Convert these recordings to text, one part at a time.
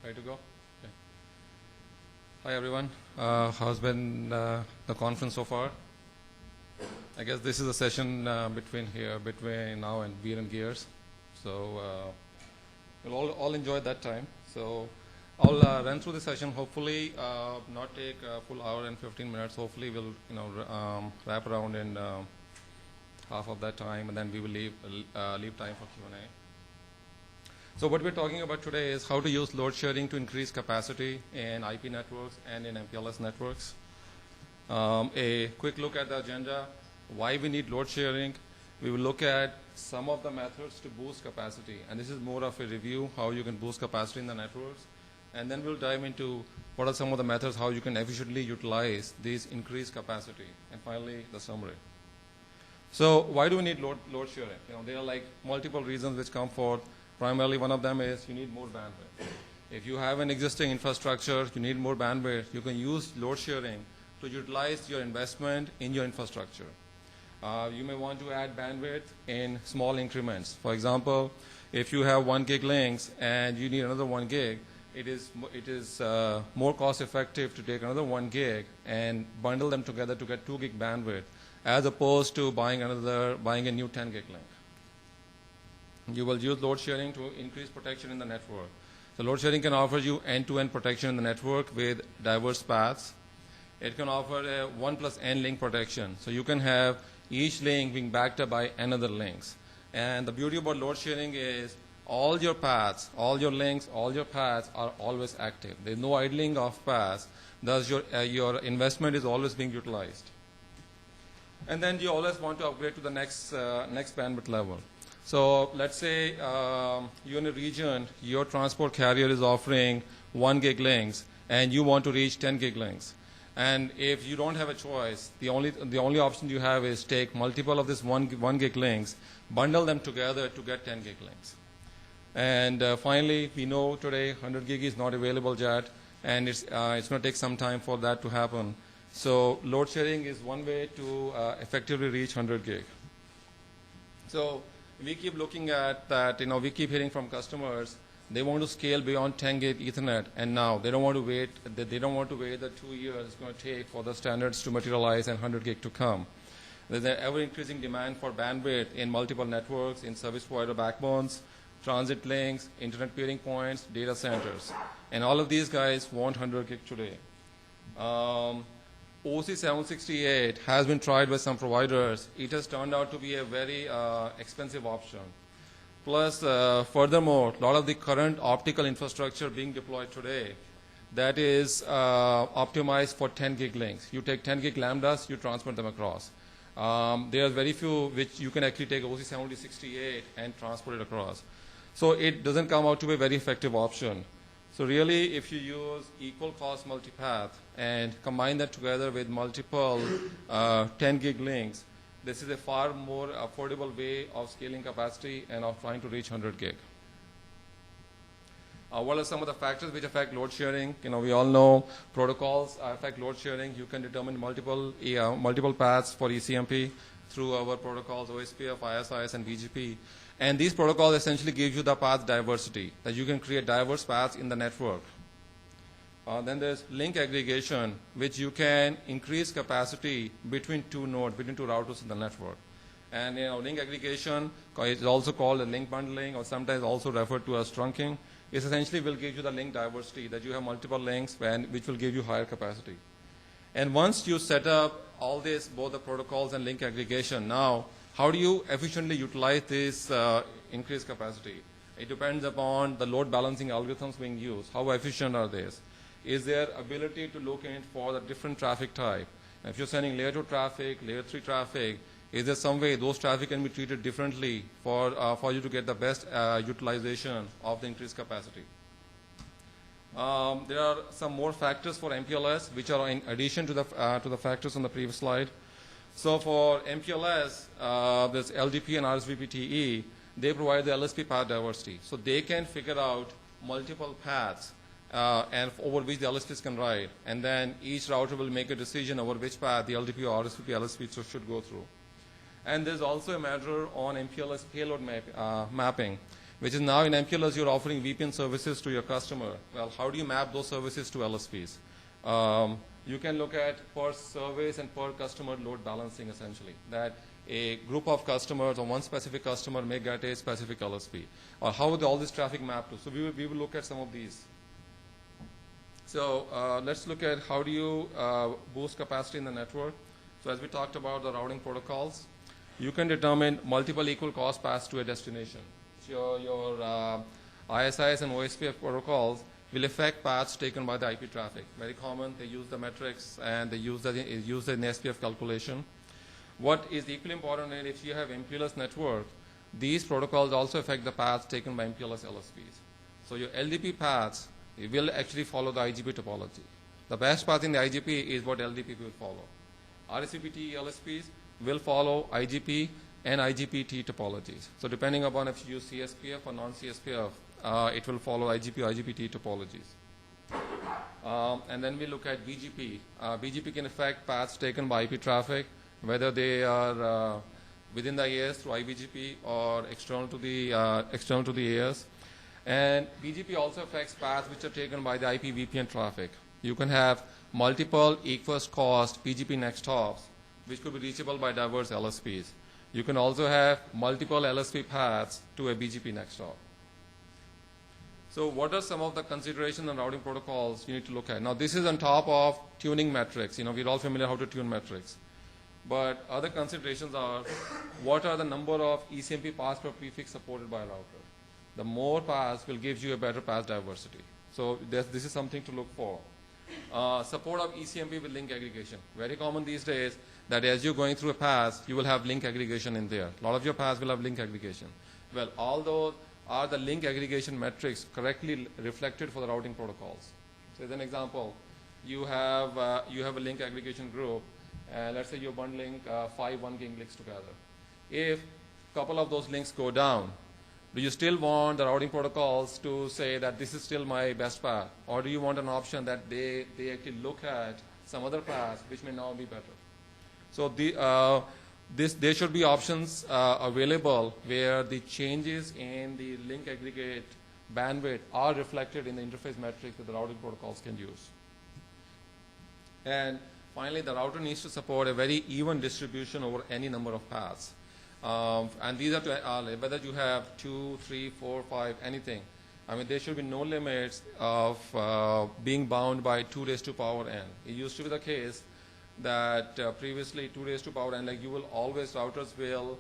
Ready to go? Okay. Hi everyone. How's been the conference so far? I guess this is a session between now and beer and gears. So we'll all enjoy that time. So I'll run through the session. Hopefully, not take a full hour and 15 minutes. Hopefully, we'll wrap around in half of that time, and then we will leave time for Q&A. So what we're talking about today is how to use load sharing to increase capacity in IP networks and in MPLS networks. A quick look at the agenda, why we need load sharing. We will look at some of the methods to boost capacity, and this is more of a review, how you can boost capacity in the networks. And then we'll dive into what are some of the methods, how you can efficiently utilize these increased capacity. And finally, the summary. So why do we need load sharing? There are like multiple reasons which come forth. Primarily, one of them is you need more bandwidth. If you have an existing infrastructure, you need more bandwidth, you can use load sharing to utilize your investment in your infrastructure. You may want to add bandwidth in small increments. For example, if you have 1 gig links and you need another 1 gig, it is more cost effective to take another 1 gig and bundle them together to get 2 gig bandwidth, as opposed to buying a new 10 gig link. You will use load sharing to increase protection in the network. So load sharing can offer you end-to-end protection in the network with diverse paths. It can offer a 1+n link protection. So you can have each link being backed up by another links. And the beauty about load sharing is all your paths, all your links, all your paths are always active. There's no idling of paths. Thus your investment is always being utilized. And then you always want to upgrade to the next bandwidth level. So let's say you're in a region, your transport carrier is offering 1 gig links, and you want to reach 10 gig links. And if you don't have a choice, the only option you have is take multiple of this 1 gig links, bundle them together to get 10 gig links. And finally, we know today 100 gig is not available yet, and it's going to take some time for that to happen. So load sharing is one way to effectively reach 100 gig. So we keep looking at that, we keep hearing from customers, they want to scale beyond 10 gig Ethernet, and now they don't want to wait the 2 years it's going to take for the standards to materialize and 100 gig to come. There's an ever-increasing demand for bandwidth in multiple networks, in service provider backbones, transit links, internet peering points, data centers. And all of these guys want 100 gig today. OC768 has been tried by some providers. It has turned out to be a very expensive option. Plus, furthermore, a lot of the current optical infrastructure being deployed today, that is optimized for 10 gig links. You take 10 gig lambdas, you transmit them across. There are very few which you can actually take OC768 and transport it across. So it doesn't come out to be a very effective option. So really, if you use equal cost multipath and combine that together with multiple 10 gig links, this is a far more affordable way of scaling capacity and of trying to reach 100 gig. What are some of the factors which affect load sharing? We all know protocols affect load sharing. You can determine multiple paths for ECMP through our protocols, OSPF, ISIS, and BGP. And these protocols essentially give you the path diversity, that you can create diverse paths in the network. Then there's link aggregation, which you can increase capacity between two nodes, between two routers in the network. And link aggregation is also called a link bundling, or sometimes also referred to as trunking. It essentially will give you the link diversity, that you have multiple links which will give you higher capacity. And once you set up all this, both the protocols and link aggregation, now how do you efficiently utilize this increased capacity? It depends upon the load balancing algorithms being used. How efficient are these? Is there ability to look in for the different traffic type? If you're sending layer 2 traffic, layer 3 traffic, is there some way those traffic can be treated differently for you to get the best utilization of the increased capacity? There are some more factors for MPLS, which are in addition to the factors on the previous slide. So for MPLS, there's LDP and RSVP-TE. They provide the LSP path diversity. So they can figure out multiple paths and over which the LSPs can ride. And then each router will make a decision over which path the LDP or RSVP LSP should go through. And there's also a matter on MPLS payload mapping, which is now in MPLS you're offering VPN services to your customer. Well, how do you map those services to LSPs? You can look at per service and per customer load balancing essentially, that a group of customers or one specific customer may get a specific LSP, or how would all this traffic map to? So we will look at some of these. So let's look at how do you boost capacity in the network. So as we talked about the routing protocols, you can determine multiple equal cost paths to a destination. So your ISIS and OSPF protocols will affect paths taken by the IP traffic. Very common, they use the metrics and they use the SPF calculation. What is equally important is if you have MPLS network, these protocols also affect the paths taken by MPLS LSPs. So your LDP paths will actually follow the IGP topology. The best path in the IGP is what LDP will follow. RSVP-TE LSPs will follow IGP and IGP-TE topologies. So depending upon if you use CSPF or non-CSPF, it will follow IGP or IGP-TE topologies. And then we look at BGP. BGP can affect paths taken by IP traffic, whether they are within the AS through iBGP or external to the AS. And BGP also affects paths which are taken by the IP VPN traffic. You can have multiple equals cost BGP next hops, which could be reachable by diverse LSPs. You can also have multiple LSP paths to a BGP next hop. So what are some of the considerations and routing protocols you need to look at? Now this is on top of tuning metrics. We're all familiar how to tune metrics. But other considerations are, what are the number of ECMP paths per prefix supported by a router? The more paths will give you a better path diversity. So this is something to look for. Support of ECMP with link aggregation. Very common these days that as you're going through a path, you will have link aggregation in there. A lot of your paths will have link aggregation. Well, all those are the link aggregation metrics correctly reflected for the routing protocols. So as an example, you have a link aggregation group, and let's say you're bundling 5 1 gig links together. If a couple of those links go down, do you still want the routing protocols to say that this is still my best path? Or do you want an option that they actually look at some other paths which may now be better? So there should be options available where the changes in the link aggregate bandwidth are reflected in the interface metrics that the routing protocols can use. And finally, the router needs to support a very even distribution over any number of paths. And these are whether you have 2, 3, 4, 5, anything. I mean, there should be no limits of being bound by 2 raised to power n. It used to be the case that previously 2 raised to power n, like routers will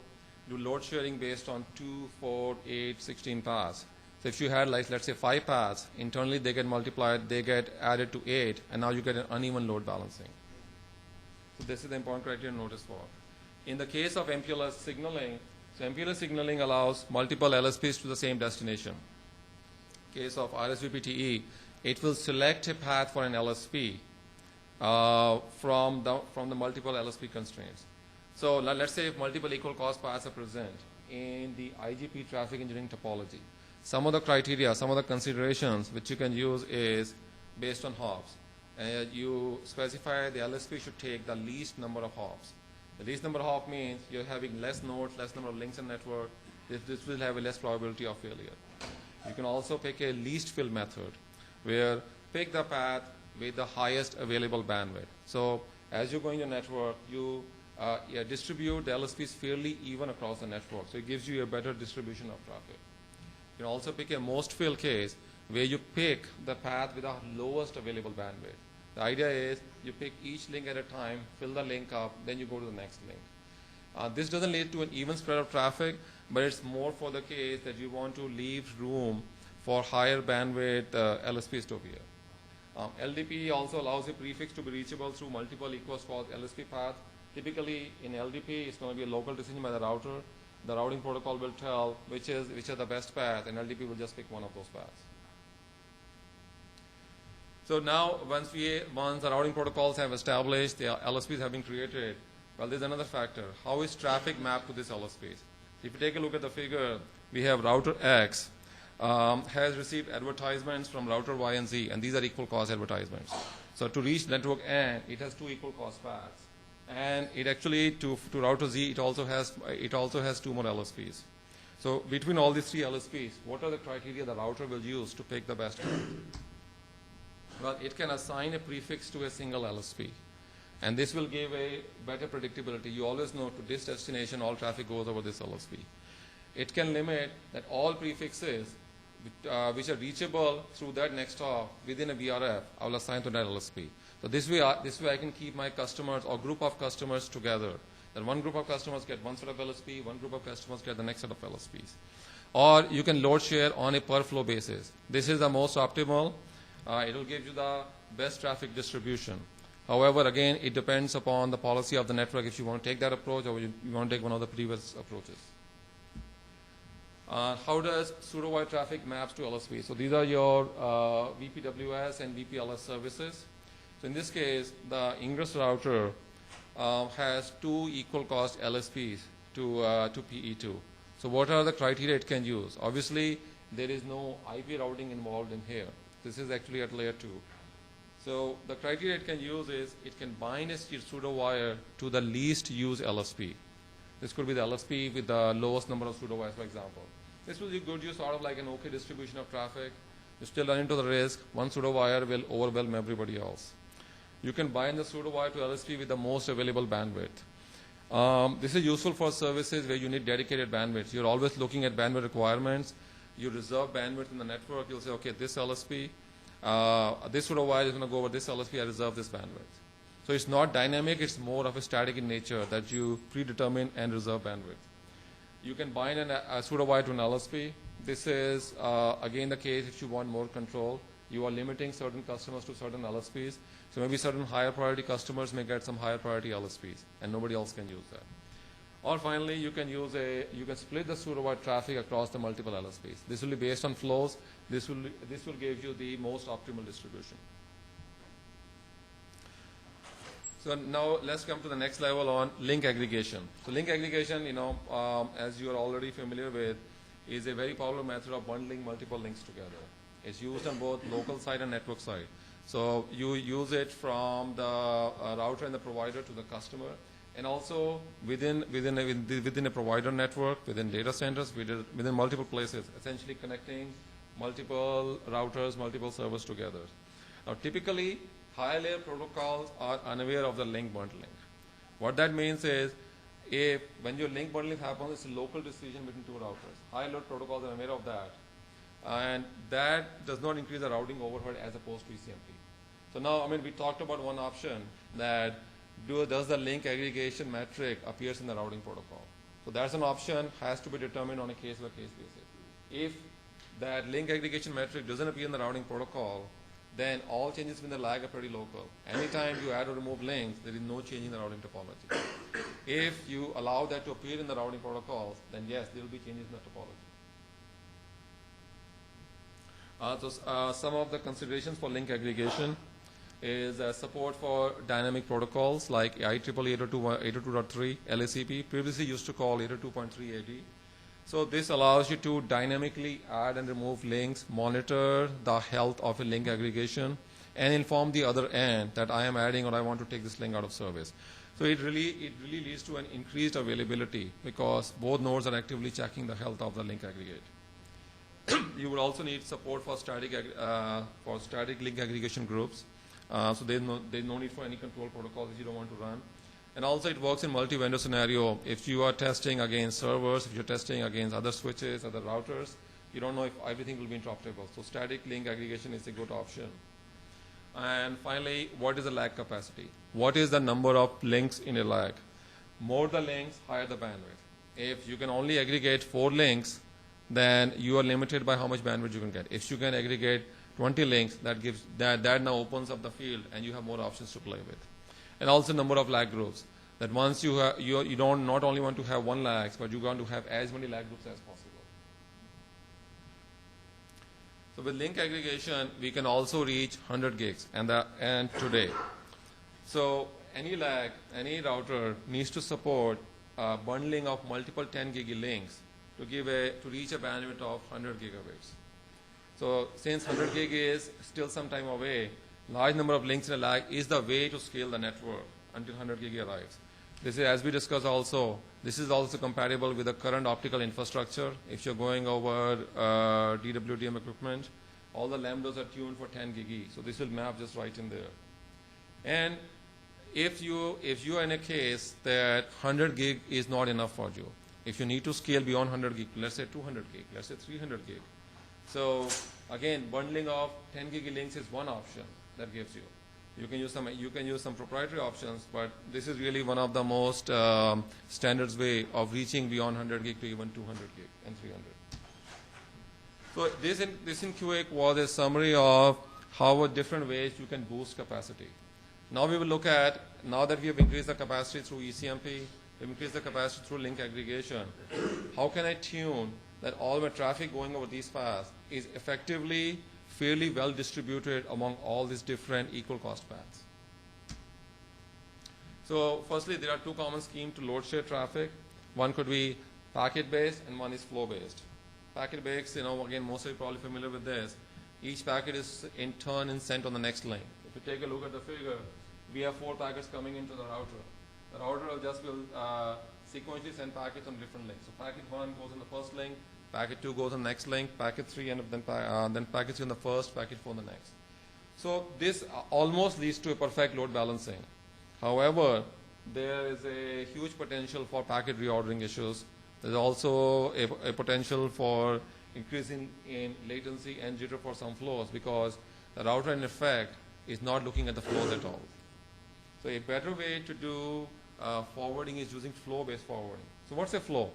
do load sharing based on 2, 4, 8, 16 paths. So if you had, like, let's say 5 paths, internally they get multiplied, they get added to 8, and now you get an uneven load balancing. So this is the important criteria to notice for. In the case of MPLS signaling, so MPLS signaling allows multiple LSPs to the same destination. In case of RSVP-TE, it will select a path for an LSP from the multiple LSP constraints. So let's say if multiple equal cost paths are present in the IGP traffic engineering topology, some of the criteria, some of the considerations which you can use is based on hops. You specify the LSP should take the least number of hops. The least number of hops means you're having less nodes, less number of links in network. This will have a less probability of failure. You can also pick a least fill method where pick the path with the highest available bandwidth. So as you're going your network, you distribute the LSPs fairly even across the network. So it gives you a better distribution of traffic. You can also pick a most fill case where you pick the path with the lowest available bandwidth. The idea is you pick each link at a time, fill the link up, then you go to the next link. This doesn't lead to an even spread of traffic, but it's more for the case that you want to leave room for higher bandwidth LSPs to appear. LDP also allows a prefix to be reachable through multiple equals cost LSP paths. Typically in LDP, it's going to be a local decision by the router. The routing protocol will tell which are the best path, and LDP will just pick one of those paths. So now, once the routing protocols have established, the LSPs have been created, well, there's another factor. How is traffic mapped to this LSPs? If you take a look at the figure, we have router X has received advertisements from router Y and Z, and these are equal cost advertisements. So to reach network N, it has 2 equal cost paths. And it actually, to router Z, it also has 2 more LSPs. So between all these three LSPs, what are the criteria the router will use to pick the best one? Well, it can assign a prefix to a single LSP. And this will give a better predictability. You always know to this destination, all traffic goes over this LSP. It can limit that all prefixes which are reachable through that next hop within a VRF, I will assign to that LSP. So this way I can keep my customers or group of customers together. Then one group of customers get one set of LSP, one group of customers get the next set of LSPs. Or you can load share on a per flow basis. This is the most optimal. It will give you the best traffic distribution. However, again, it depends upon the policy of the network if you want to take that approach or you want to take one of the previous approaches. How does pseudo-wire traffic maps to LSP? So these are your VPWS and VPLS services. So in this case, the ingress router has two equal cost LSPs to PE2. So what are the criteria it can use? Obviously, there is no IP routing involved in here. This is actually at layer 2. So the criteria it can use is it can bind a pseudo-wire to the least used LSP. This could be the LSP with the lowest number of pseudo-wires, for example. This will give you sort of like an okay distribution of traffic. You still run into the risk one pseudo-wire will overwhelm everybody else. You can bind the pseudo-wire to LSP with the most available bandwidth. This is useful for services where you need dedicated bandwidth. You're always looking at bandwidth requirements. You reserve bandwidth in the network. You'll say, okay, this LSP, this pseudo-wire is going to go over this LSP. I reserve this bandwidth. So it's not dynamic. It's more of a static in nature that you predetermine and reserve bandwidth. You can bind a pseudo-wire to an LSP. This is, again, the case if you want more control. You are limiting certain customers to certain LSPs. So maybe certain higher priority customers may get some higher priority LSPs, and nobody else can use that. Or finally, you can split the pseudo-wire traffic across the multiple LSPs. This will be based on flows. This will give you the most optimal distribution. So now let's come to the next level on link aggregation. So link aggregation, as you are already familiar with, is a very popular method of bundling multiple links together. It's used on both local side and network side. So you use it from the router and the provider to the customer, and also within a provider network, within data centers, within multiple places, essentially connecting multiple routers, multiple servers together. Now, typically, high layer protocols are unaware of the link bundling. What that means is, when your link bundling happens, it's a local decision between two routers. High load protocols are aware of that. And that does not increase the routing overhead as opposed to ECMP. So now, we talked about one option that does the link aggregation metric appears in the routing protocol. So that's an option, has to be determined on a case-by-case basis. If that link aggregation metric doesn't appear in the routing protocol, then all changes in the lag are pretty local. Anytime you add or remove links, there is no change in the routing topology. If you allow that to appear in the routing protocols, then yes, there will be changes in the topology. Some of the considerations for link aggregation is support for dynamic protocols like IEEE 802.3 LACP, previously used to call 802.3 AD. So this allows you to dynamically add and remove links, monitor the health of a link aggregation, and inform the other end that I am adding or I want to take this link out of service. So it really leads to an increased availability because both nodes are actively checking the health of the link aggregate. You would also need support for static link aggregation groups. So there's no need for any control protocols if you don't want to run. And also it works in multi-vendor scenario. If you are testing against servers, if you're testing against other switches, other routers, you don't know if everything will be interoperable. So static link aggregation is a good option. And finally, what is the lag capacity? What is the number of links in a lag? More the links, higher the bandwidth. If you can only aggregate 4 links, then you are limited by how much bandwidth you can get. If you can aggregate 20 links, that now opens up the field and you have more options to play with. And also number of lag groups. That once you don't not only want to have one lag, but you want to have as many lag groups as possible. So with link aggregation, we can also reach 100 gigs and today. So any lag, any router needs to support bundling of multiple 10 gig links to reach a bandwidth of 100 gigabits. So since 100 gig is still some time away, large number of links in a lag is the way to scale the network until 100 gig arrives. This is, as we discussed also, this is also compatible with the current optical infrastructure. If you're going over DWDM equipment, all the lambdas are tuned for 10 gig E. So this will map just right in there. And if you are in a case that 100 gig is not enough for you, if you need to scale beyond 100 gig, let's say 200 gig, let's say 300 gig. So again, bundling of 10 gig links is one option that gives you. You can use some proprietary options, but this is really one of the most standards way of reaching beyond 100 gig to even 200 gig and 300. So this in QA was a summary of how different ways you can boost capacity. Now we will look at, now that we have increased the capacity through ECMP, we've increased the capacity through link aggregation, how can I tune that all my traffic going over these paths is effectively fairly well distributed among all these different equal cost paths. So firstly, there are two common schemes to load share traffic. One could be packet based and one is flow based. Packet based, again, most of you are probably familiar with this. Each packet is in turn and sent on the next link. If you take a look at the figure, we have 4 packets coming into the router. The router will sequentially send packets on different links. So packet 1 goes in the first link, packet 2 goes on the next link, packet 3 and then packet 3 on the first, packet 4 on the next. So this almost leads to a perfect load balancing. However, there is a huge potential for packet reordering issues. There's also a potential for increasing in latency and jitter for some flows because the router in effect is not looking at the flows at all. So a better way to do forwarding is using flow-based forwarding. So what's a flow?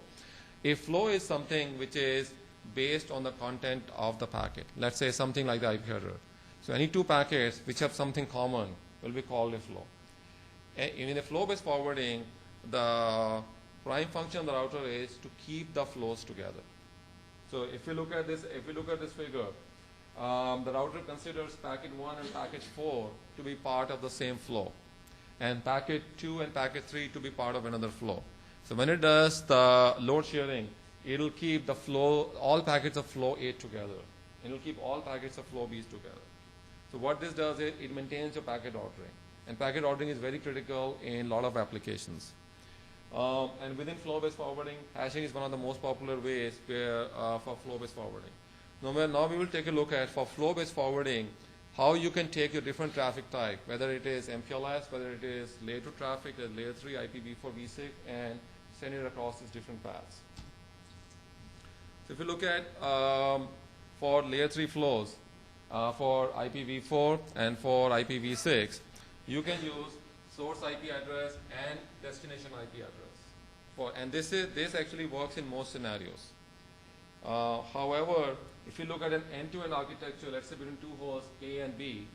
A flow is something which is based on the content of the packet. Let's say something like the IP header. So any 2 packets which have something common will be called a flow. In a flow-based forwarding, the prime function of the router is to keep the flows together. So if you look at this figure, the router considers packet 1 and packet 4 to be part of the same flow, and packet 2 and packet 3 to be part of another flow. So when it does the load sharing, it will keep the flow, all packets of flow A together. It will keep all packets of flow B's together. So what this does is it maintains your packet ordering. And packet ordering is very critical in a lot of applications. And within flow-based forwarding, hashing is one of the most popular ways for flow-based forwarding. Now we will take a look at, for flow-based forwarding, how you can take your different traffic type, whether it is MPLS, whether it is layer 2 traffic, layer 3, IPv4, v6, and send it across these different paths. So if you look at for layer 3 flows, for IPv4 and for IPv6, you can use source IP address and destination IP address. And this actually works in most scenarios. However, if you look at an end-to-end architecture, let's say between 2 hosts A and B,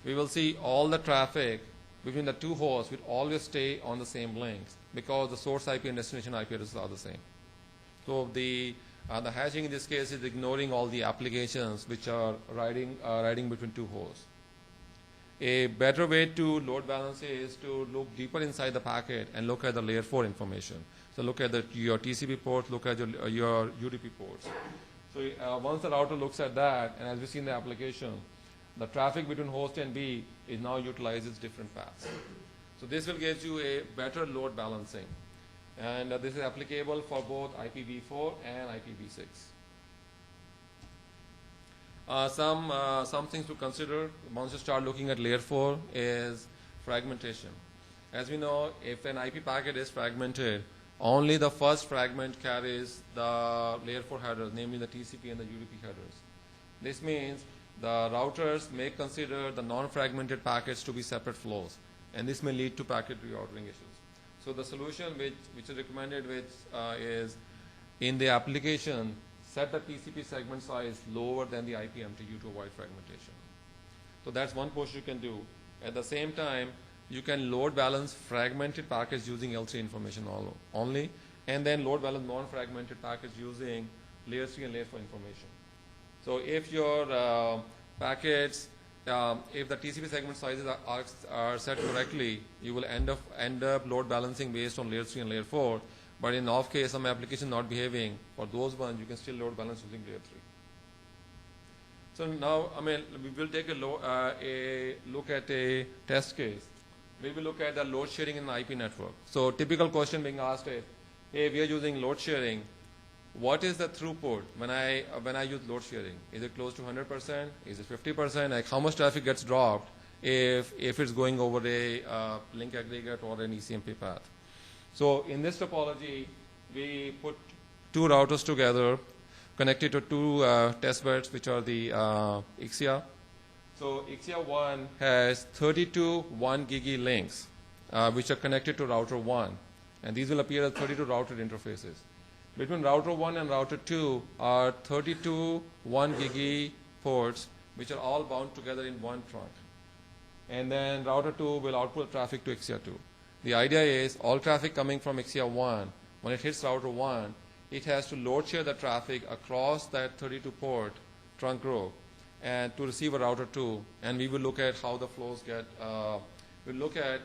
we will see all the traffic between the 2 hosts will always stay on the same links because the source IP and destination IP addresses are the same. So the hashing in this case is ignoring all the applications which are riding between 2 hosts. A better way to load balance is to look deeper inside the packet and look at the layer 4 information. So look at your TCP ports, look at your UDP ports. So once the router looks at that, and as we see in the application, the traffic between host and B is now utilizes different paths. So this will give you a better load balancing. And this is applicable for both IPv4 and IPv6. Some things to consider once you start looking at layer 4 is fragmentation. As we know, if an IP packet is fragmented, only the first fragment carries the layer 4 headers, namely the TCP and the UDP headers. This means the routers may consider the non-fragmented packets to be separate flows, and this may lead to packet reordering issues. So the solution which is recommended is in the application, set the TCP segment size lower than the IP MTU to avoid fragmentation. So that's one push you can do. At the same time, you can load balance fragmented packets using L3 information only, and then load balance non-fragmented packets using layer 3 and layer 4 information. So if your packets, if the TCP segment sizes are set correctly, you will end up load balancing based on layer 3 and layer 4. But in off case, some application not behaving, for those ones, you can still load balance using layer 3. So now, we will take a look at a test case we will look at the load sharing in the IP network. So typical question being asked is, hey, we are using load sharing. What is the throughput when I use load sharing? Is it close to 100%? Is it 50%? Like how much traffic gets dropped if it's going over a link aggregate or an ECMP path? So in this topology, we put two routers together, connected to two test beds, which are the Ixia. So Ixia 1 has 32 1 gigi links, which are connected to router 1. And these will appear as 32 routed interfaces. Between router 1 and router 2 are 32 1 gigi ports, which are all bound together in one trunk. And then router 2 will output traffic to Ixia 2. The idea is all traffic coming from Ixia 1, when it hits router 1, it has to load share the traffic across that 32 port trunk group and to receive a router 2. And we will look at how the flows get, we'll look at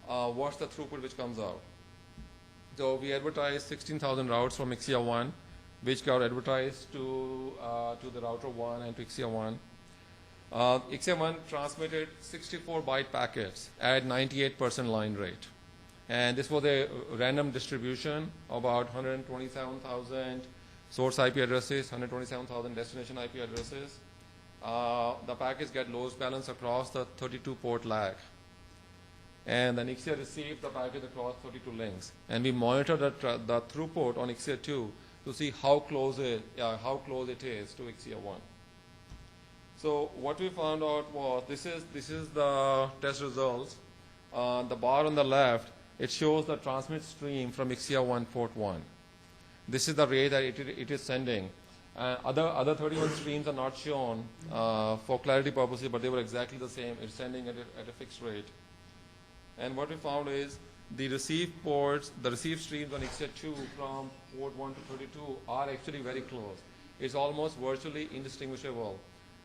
what's the throughput which comes out. So we advertised 16,000 routes from Ixia 1, which got advertised to the router 1 and to Ixia 1. Ixia 1 transmitted 64 byte packets at 98% line rate. And this was a random distribution, about 127,000 source IP addresses, 127,000 destination IP addresses. The packets get load balanced across the 32 port lag. And then Ixia received the packet across 32 links. And we monitor the throughput on Ixia 2 to see how close it is to Ixia 1. So what we found out was this is the test results. The bar on the left, it shows the transmit stream from Ixia 1 port 1. This is the rate that it is sending. Other 31 streams are not shown for clarity purposes, but they were exactly the same. It's sending at a fixed rate. And what we found is the receive streams on Ixia 2 from port 1 to 32 are actually very close. It's almost virtually indistinguishable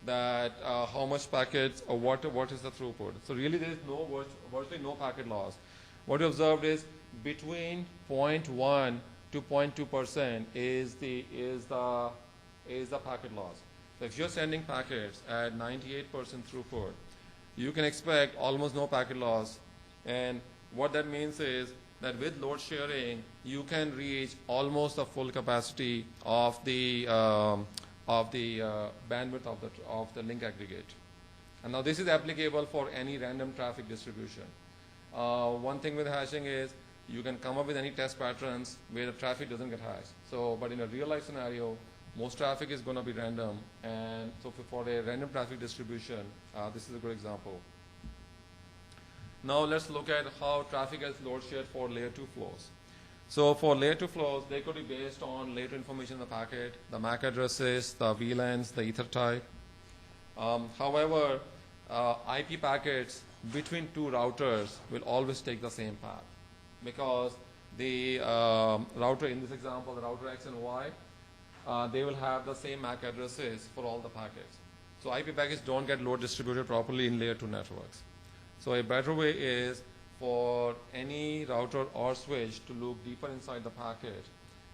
that how much packets or what is the throughput. So really there is virtually no packet loss. What we observed is between 0.1 to 0.2% is the packet loss. So if you're sending packets at 98% throughput, you can expect almost no packet loss. And what that means is that with load sharing, you can reach almost the full capacity of the bandwidth of the link aggregate. And now this is applicable for any random traffic distribution. One thing with hashing is you can come up with any test patterns where the traffic doesn't get hashed. So, but in a real life scenario, most traffic is going to be random. And so for a random traffic distribution, this is a good example. Now let's look at how traffic is load shared for layer 2 flows. So for layer 2 flows, they could be based on layer 2 information in the packet, the MAC addresses, the VLANs, the ether type. However, IP packets between two routers will always take the same path because the router, in this example, the router X and Y, they will have the same MAC addresses for all the packets. So IP packets don't get load distributed properly in layer 2 networks. So a better way is for any router or switch to look deeper inside the packet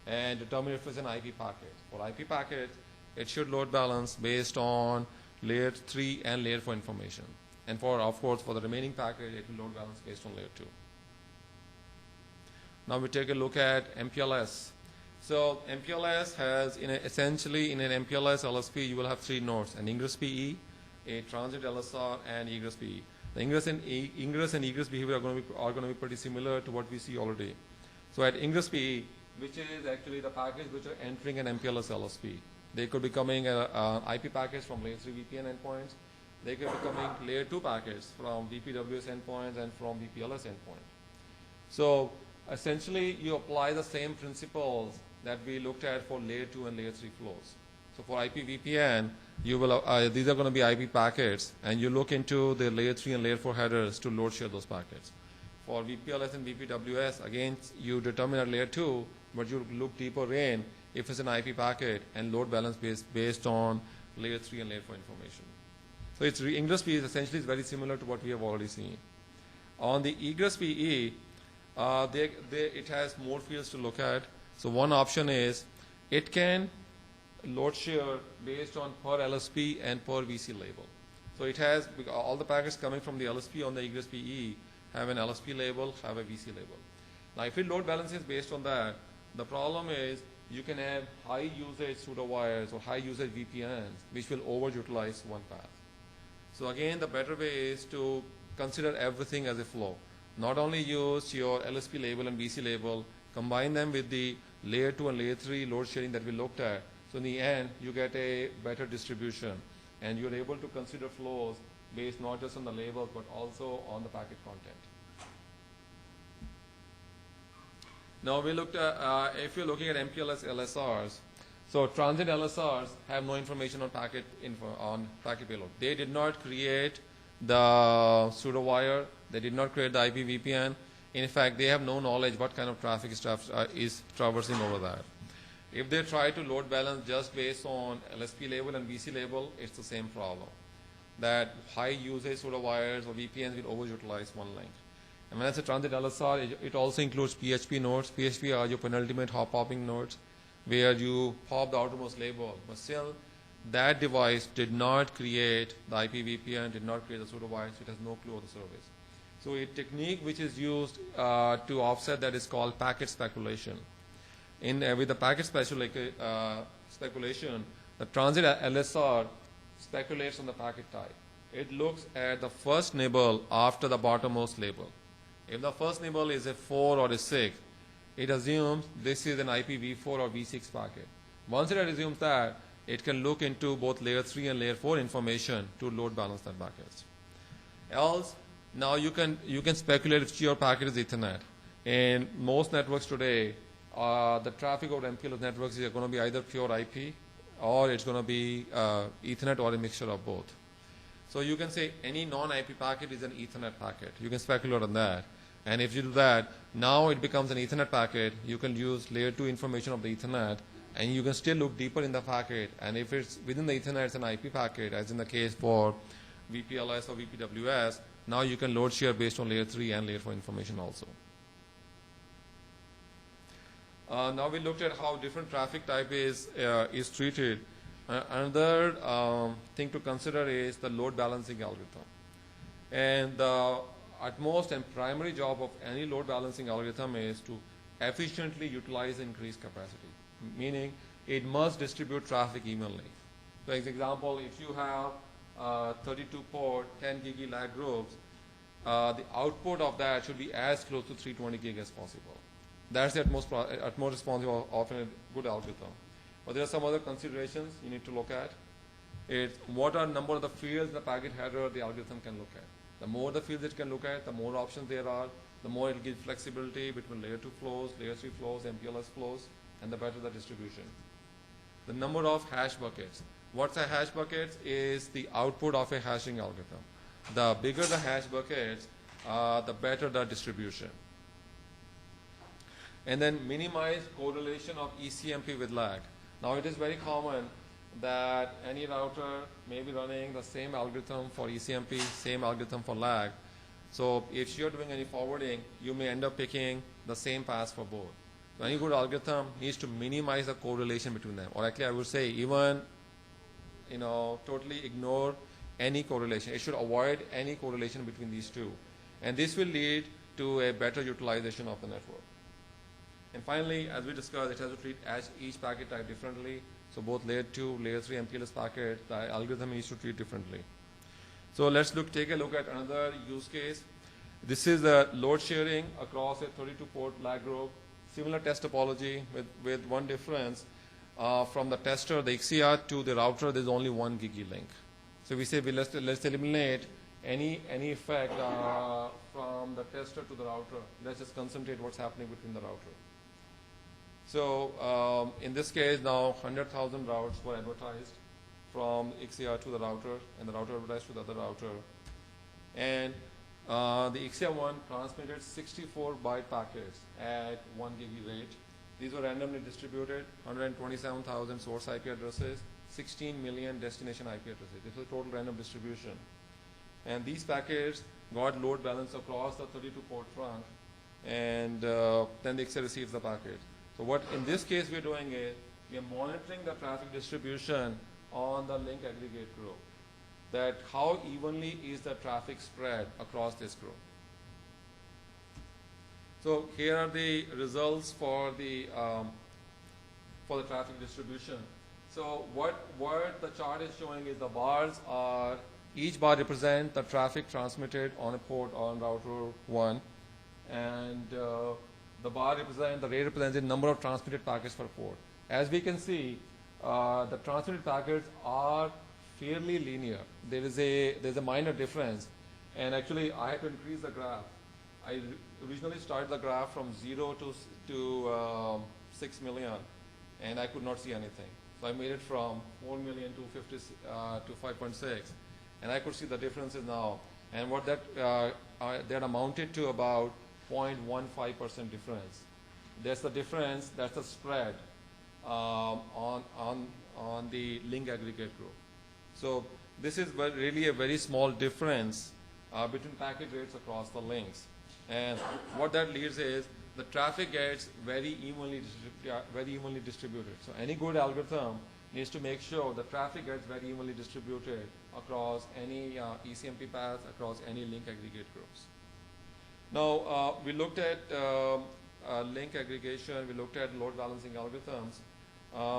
and determine if it's an IP packet. For IP packet, it should load balance based on layer 3 and layer 4 information. And of course, for the remaining packet, it will load balance based on layer 2. Now we take a look at MPLS. So MPLS has, essentially in an MPLS LSP, you will have three nodes, an ingress PE, a transit LSR, and egress PE. The ingress and egress behavior are going to be pretty similar to what we see already. So at ingress PE, which is actually the packets which are entering an MPLS LSP, they could be coming IP packets from layer 3 VPN endpoints. They could be coming layer 2 packets from VPWS endpoints and from VPLS endpoints. So essentially, you apply the same principles that we looked at for layer 2 and layer 3 flows. So for IP VPN, you will these are going to be IP packets, and you look into the layer 3 and layer 4 headers to load share those packets. For VPLS and VPWS, again, you determine at layer 2, but you look deeper in if it's an IP packet and load balance based on layer 3 and layer 4 information. So its ingress PE essentially is very similar to what we have already seen. On the egress PE, it has more fields to look at. So one option is it can load share based on per LSP and per VC label. So it has all the packets coming from the LSP on the egress PE have an LSP label, have a VC label. Now if it load balances based on that, the problem is you can have high usage pseudo wires or high usage VPNs which will overutilize one path. So again, the better way is to consider everything as a flow. Not only use your LSP label and VC label, combine them with the layer 2 and layer 3 load sharing that we looked at. So in the end, you get a better distribution, and you're able to consider flows based not just on the label but also on the packet content. Now we looked at, if you're looking at MPLS LSRs, so transit LSRs have no information on packet payload. They did not create the pseudo wire. They did not create the IP VPN. In fact, they have no knowledge what kind of traffic is traversing over that. If they try to load balance just based on LSP label and VC label, it's the same problem. That high usage pseudo wires or VPNs will overutilize one link. And when I say transit LSR, it also includes PHP nodes. PHP are your penultimate hop popping nodes, where you pop the outermost label. But still, that device did not create the IP VPN, did not create the pseudo wires, so it has no clue of the service. So a technique which is used to offset that is called packet speculation. With the packet speculation, the transit LSR speculates on the packet type. It looks at the first nibble after the bottommost label. If the first nibble is a 4 or a 6, it assumes this is an IPv4 or V6 packet. Once it assumes that, it can look into both layer 3 and layer 4 information to load balance that packets. Else, now you can speculate if your packet is Ethernet. In most networks today, the traffic over MPLS networks is going to be either pure IP or it's going to be Ethernet or a mixture of both. So you can say any non-IP packet is an Ethernet packet. You can speculate on that. And if you do that, now it becomes an Ethernet packet. You can use layer 2 information of the Ethernet, and you can still look deeper in the packet. And if it's within the Ethernet, it's an IP packet, as in the case for VPLS or VPWS, now you can load share based on layer 3 and layer 4 information also. Now we looked at how different traffic type is treated. Another thing to consider is the load balancing algorithm. And the utmost and primary job of any load balancing algorithm is to efficiently utilize increased capacity, meaning it must distribute traffic evenly. For example, if you have 32 port, 10 gig lag groups, the output of that should be as close to 320 gig as possible. That's the utmost responsive of a good algorithm. But there are some other considerations you need to look at. It's what are number of the fields the packet header the algorithm can look at. The more the fields it can look at, the more options there are, the more it gives flexibility between layer 2 flows, layer 3 flows, MPLS flows, and the better the distribution. The number of hash buckets. What's a hash bucket is the output of a hashing algorithm. The bigger the hash buckets, the better the distribution. And then minimize correlation of ECMP with lag. Now it is very common that any router may be running the same algorithm for ECMP, same algorithm for lag. So if you're doing any forwarding, you may end up picking the same path for both. So any good algorithm needs to minimize the correlation between them. Or actually I would say even totally ignore any correlation. It should avoid any correlation between these two. And this will lead to a better utilization of the network. And finally, as we discussed, it has to treat each packet type differently. So both layer 2, layer 3 MPLS packet, the algorithm needs to treat differently. So let's take a look at another use case. This is the load sharing across a 32 port lag group. Similar test topology with one difference. From the tester, the XCR, to the router, there's only one gigi link. So we say let's eliminate any effect from the tester to the router. Let's just concentrate what's happening between the router. So in this case, now 100,000 routes were advertised from XCR to the router, and the router advertised to the other router. And the XCR1 transmitted 64 byte packets at 1 gigi rate. These were randomly distributed, 127,000 source IP addresses, 16 million destination IP addresses. This was total random distribution. And these packets got load balanced across the 32 port trunk, and then the XCR receives the packet. So what in this case we're doing is we are monitoring the traffic distribution on the link aggregate group. That how evenly is the traffic spread across this group. So here are the results for the traffic distribution. So what the chart is showing is the bars are, each bar represents the traffic transmitted on a port on router 1, and the bar represents, the rate represents the number of transmitted packets per port. As we can see, the transmitted packets are fairly linear. There's a minor difference, and actually I had to increase the graph. I originally started the graph from 0 to 6 million, and I could not see anything. So I made it from 4 million to 5.6, and I could see the differences now. And what that amounted to about 0.15% difference. That's the difference. That's the spread on the link aggregate group. So this is really a very small difference between packet rates across the links. And what that leads is the traffic gets very evenly distributed. So any good algorithm needs to make sure the traffic gets very evenly distributed across any ECMP path, across any link aggregate groups. Now we looked at link aggregation, we looked at load balancing algorithms.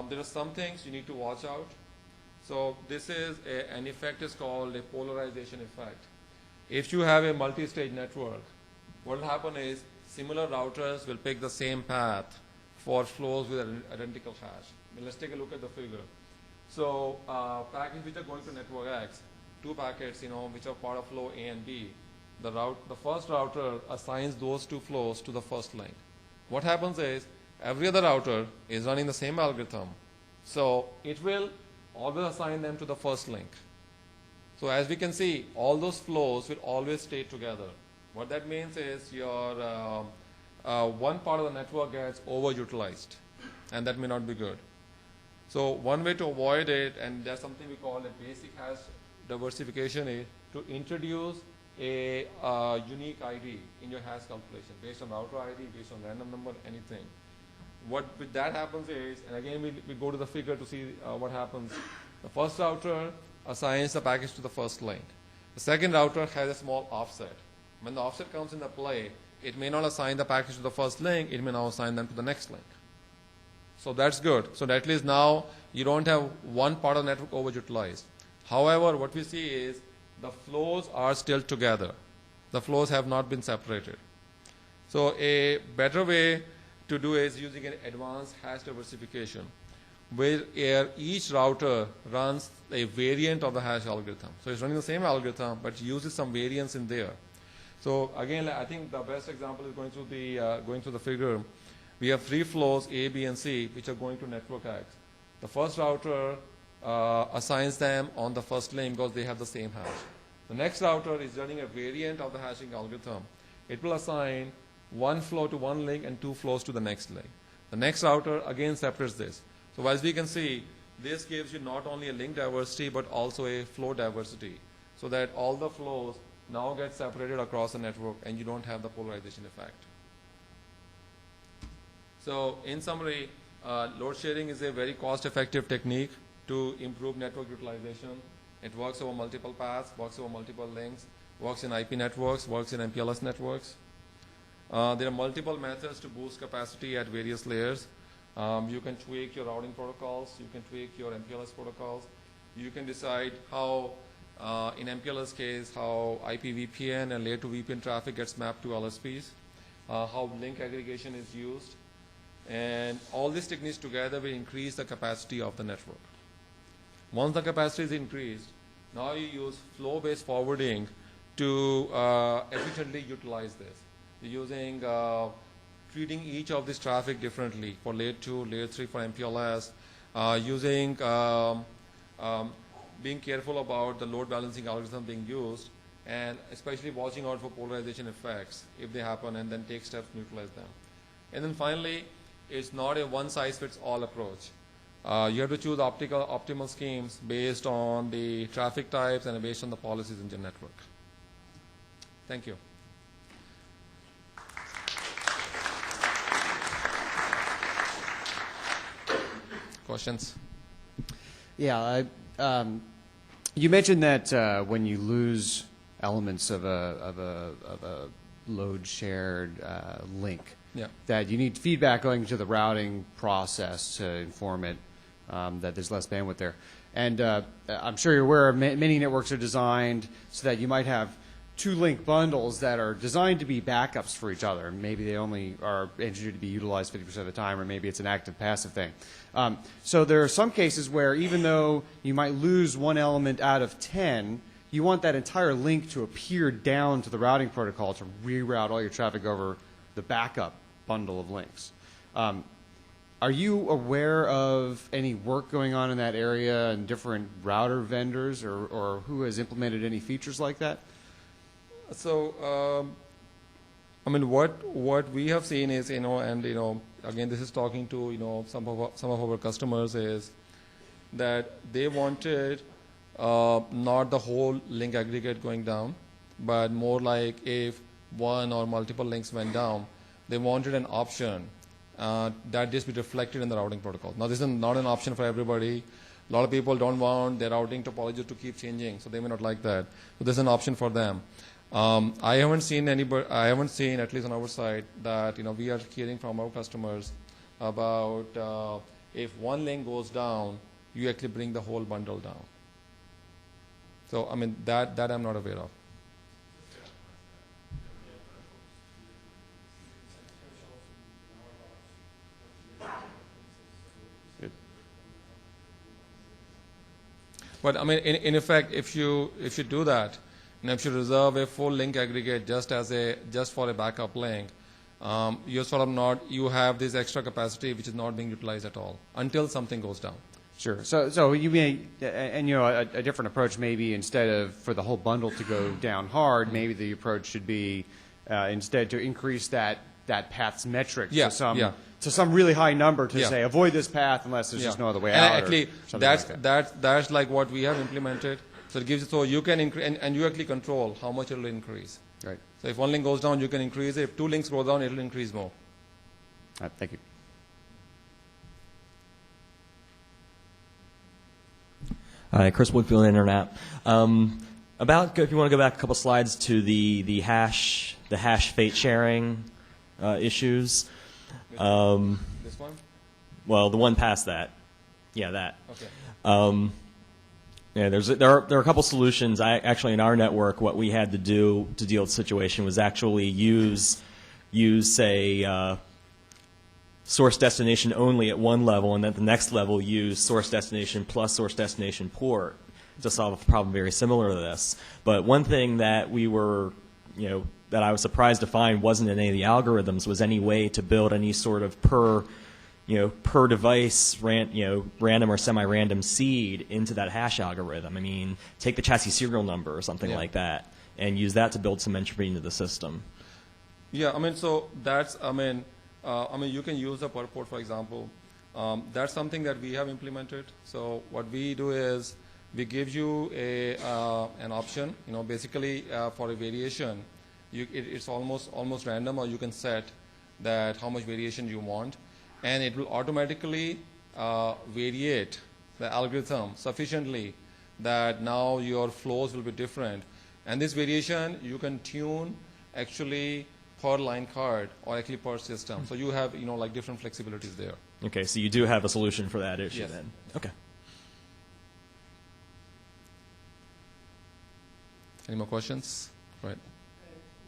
There are some things you need to watch out. So this is an effect is called a polarization effect. If you have a multi-stage network, what will happen is similar routers will pick the same path for flows with an identical hash. Let's take a look at the figure. So packets which are going to network X, 2 packets, which are part of flow A and B. The first router assigns those 2 flows to the first link. What happens is every other router is running the same algorithm, so it will always assign them to the first link. So as we can see, all those flows will always stay together. What that means is your one part of the network gets overutilized, and that may not be good. So one way to avoid it, and there's something we call a basic hash diversification, is to introduce a unique ID in your hash calculation based on router ID, based on random number, anything. What with that happens is, and again we go to the figure to see what happens. The first router assigns the package to the first link. The second router has a small offset. When the offset comes into play, it may not assign the package to the first link, it may now assign them to the next link. So that's good. So at least now you don't have one part of the network overutilized. However, what we see is the flows are still together. The flows have not been separated. So a better way to do is using an advanced hash diversification, where each router runs a variant of the hash algorithm. So it's running the same algorithm, but uses some variance in there. So again, I think the best example is going through the figure. We have 3 flows, A, B, and C, which are going to network X. The first router assigns them on the first link because they have the same hash. The next router is running a variant of the hashing algorithm. It will assign 1 flow to one link and 2 flows to the next link. The next router again separates this. So as we can see, this gives you not only a link diversity but also a flow diversity, so that all the flows now get separated across the network and you don't have the polarization effect. So in summary, load sharing is a very cost-effective technique to improve network utilization. It works over multiple paths, works over multiple links, works in IP networks, works in MPLS networks. There are multiple methods to boost capacity at various layers. You can tweak your routing protocols, you can tweak your MPLS protocols. You can decide how, in MPLS case, how IP VPN and layer 2 VPN traffic gets mapped to LSPs, how link aggregation is used. And all these techniques together will increase the capacity of the network. Once the capacity is increased, now you use flow-based forwarding to efficiently utilize this. You're using treating each of this traffic differently for layer 2, layer 3 for MPLS, using being careful about the load balancing algorithm being used, and especially watching out for polarization effects if they happen, and then take steps to neutralize them. And then finally, it's not a one-size-fits-all approach. You have to choose optimal schemes based on the traffic types and based on the policies in your network. Thank you. Questions? Yeah, you mentioned that when you lose elements of a load shared link. Yeah. That you need feedback going to the routing process to inform it that there's less bandwidth there. And I'm sure you're aware many networks are designed so that you might have two link bundles that are designed to be backups for each other. Maybe they only are engineered to be utilized 50% of the time, or maybe it's an active-passive thing. So there are some cases where even though you might lose one element out of 10, you want that entire link to appear down to the routing protocol to reroute all your traffic over the backup bundle of links. Are you aware of any work going on in that area and different router vendors, or who has implemented any features like that? So, I mean, what we have seen is, and again, this is talking to some of our customers, is that they wanted not the whole link aggregate going down, but more like if one or multiple links went down, they wanted an option that this be reflected in the routing protocol. Now, this is not an option for everybody. A lot of people don't want their routing topology to keep changing, so they may not like that. So this is an option for them. I haven't seen at least on our side that we are hearing from our customers about if one link goes down, you actually bring the whole bundle down. So I mean that I'm not aware of. But I mean, in effect, if you do that, and if you reserve a full link aggregate just for a backup link, you're sort of not, you have this extra capacity which is not being utilized at all until something goes down. Sure. So you may, and a different approach maybe instead of for the whole bundle to go down hard, maybe the approach should be instead to increase that path's metric to some really high number to say avoid this path unless there's just no other way out. Actually, that's like what we have implemented. So it gives you, so you can increase and you actually control how much it will increase. Right. So if one link goes down, you can increase it. If two links go down, it will increase more. All right, thank you. Hi, Chris Woodfield, Internet. If you want to go back a couple slides to the hash fate sharing issues. This one? Well, the one past that. Yeah, that. Okay. There are a couple solutions. Actually, in our network, what we had to do to deal with the situation was actually use say source destination only at one level, and at the next level use source destination plus source destination port to solve a problem very similar to this. But one thing that we were, that I was surprised to find wasn't in any of the algorithms was any way to build any sort of per device random or semi-random seed into that hash algorithm. I mean, take the chassis serial number or something like that and use that to build some entropy into the system. Yeah, I mean, so that's, you can use the per port, for example. That's something that we have implemented. So what we do is we give you an option, basically for a variation. It's almost random, or you can set that how much variation you want, and it will automatically variate the algorithm sufficiently that now your flows will be different. And this variation you can tune actually per line card or actually per system. So you have like different flexibilities there. Okay, so you do have a solution for that issue then. Okay. Any more questions? Right.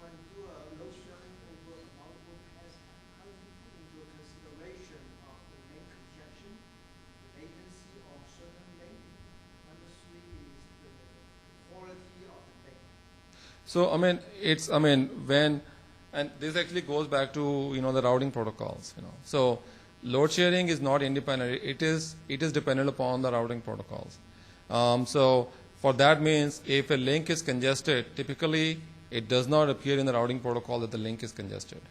When you do a load sharing over multiple paths, how do you put into consideration of the link congestion, the latency of certain link? Number three is the quality of the link. So and this actually goes back to the routing protocols. So load sharing is not independent. It is dependent upon the routing protocols. So for that means if a link is congested, typically it does not appear in the routing protocol that the link is congested.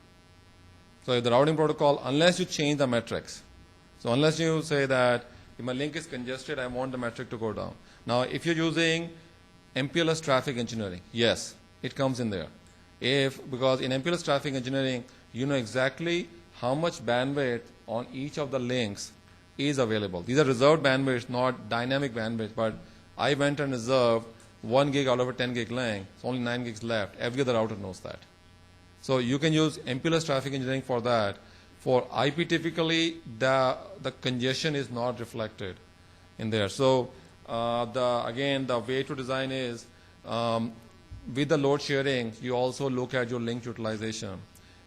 So if the routing protocol, unless you change the metrics, so unless you say that if my link is congested, I want the metric to go down. Now, if you're using MPLS traffic engineering, yes, it comes in there. Because in MPLS traffic engineering, you know exactly how much bandwidth on each of the links is available. These are reserved bandwidths, not dynamic bandwidth, but I went and reserved 1 gig out of a 10 gig link, so only 9 gigs left. Every other router knows that. So you can use MPLS traffic engineering for that. For IP, typically the congestion is not reflected in there. So again, the way to design is with the load sharing, you also look at your link utilization.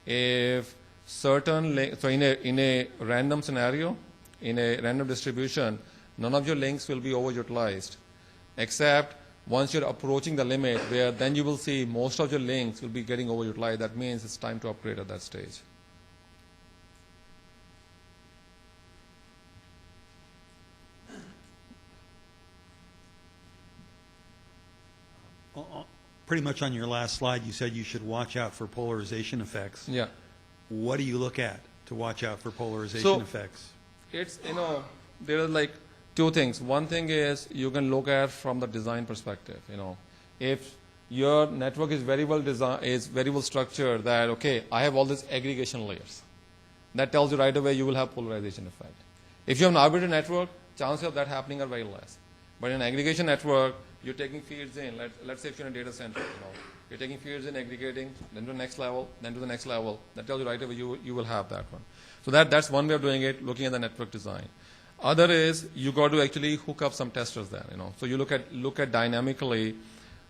If certain so in a random scenario, in a random distribution, none of your links will be overutilized, except once you're approaching the limit, where then you will see most of your links will be getting overutilized. That means it's time to upgrade at that stage. Pretty much on your last slide, you said you should watch out for polarization effects. Yeah. What do you look at to watch out for polarization effects? It's, there are like two things. One thing is you can look at from the design perspective. If your network is very well designed, is very well structured, that okay, I have all these aggregation layers. That tells you right away you will have polarization effect. If you have an arbitrary network, chances of that happening are very less. But in an aggregation network, you're taking feeds in. Let's say if you're in a data center, you're taking feeds in, aggregating, then to the next level, then to the next level. That tells you right away you will have that one. So that's one way of doing it, looking at the network design. Other is you got to actually hook up some testers there. So you look at dynamically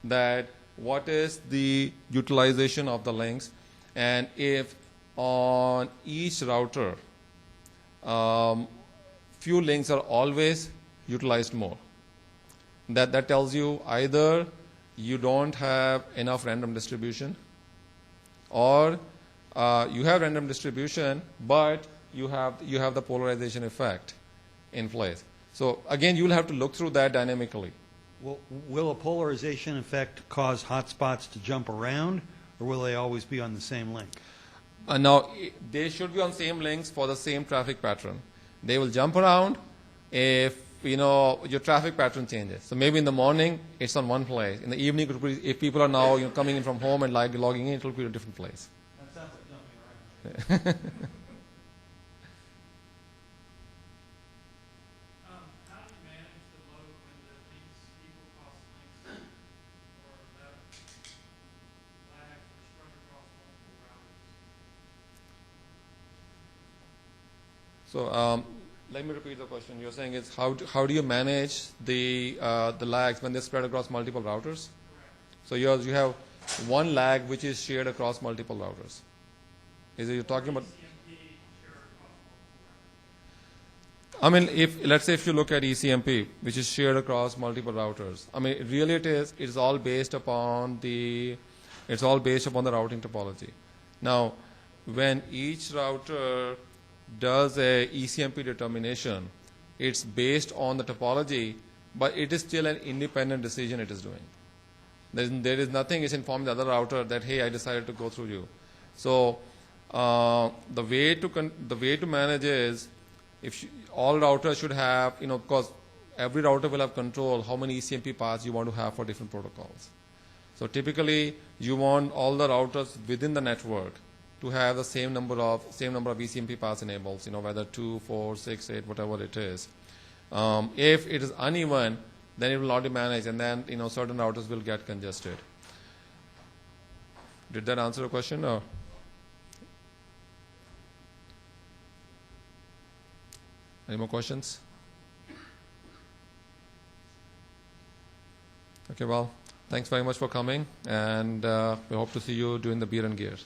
that what is the utilization of the links, and if on each router few links are always utilized more, that tells you either you don't have enough random distribution, or you have random distribution but you have the polarization effect in place. So again, you'll have to look through that dynamically. Will a polarization effect cause hotspots to jump around, or will they always be on the same link? Now, they should be on same links for the same traffic pattern. They will jump around if your traffic pattern changes. So maybe in the morning it's on one place. In the evening, if people are now coming in from home and logging in, it will be a different place. That sounds like jumping around. How do you manage the load when these equal cost links or lags are spread across multiple routers? So let me repeat the question. You're saying is how do you manage the lags when they spread across multiple routers? Correct. So you have one lag which is shared across multiple routers. Is it you're talking about? ECMP share across multiple routers. I mean, let's say if you look at ECMP, which is shared across multiple routers. I mean, really it's all based upon the routing topology. Now, when each router does a ECMP determination, it's based on the topology, but it is still an independent decision it is doing. There is nothing is informing the other router that, hey, I decided to go through you. So the way to manage is, all routers should have, because every router will have control how many ECMP paths you want to have for different protocols. So typically, you want all the routers within the network to have the same number of ECMP paths enabled, whether 2, 4, 6, 8, whatever it is. If it is uneven, then it will not be managed, and then certain routers will get congested. Did that answer the question? Or? Any more questions? Okay, well, thanks very much for coming, and we hope to see you during the beer and gears.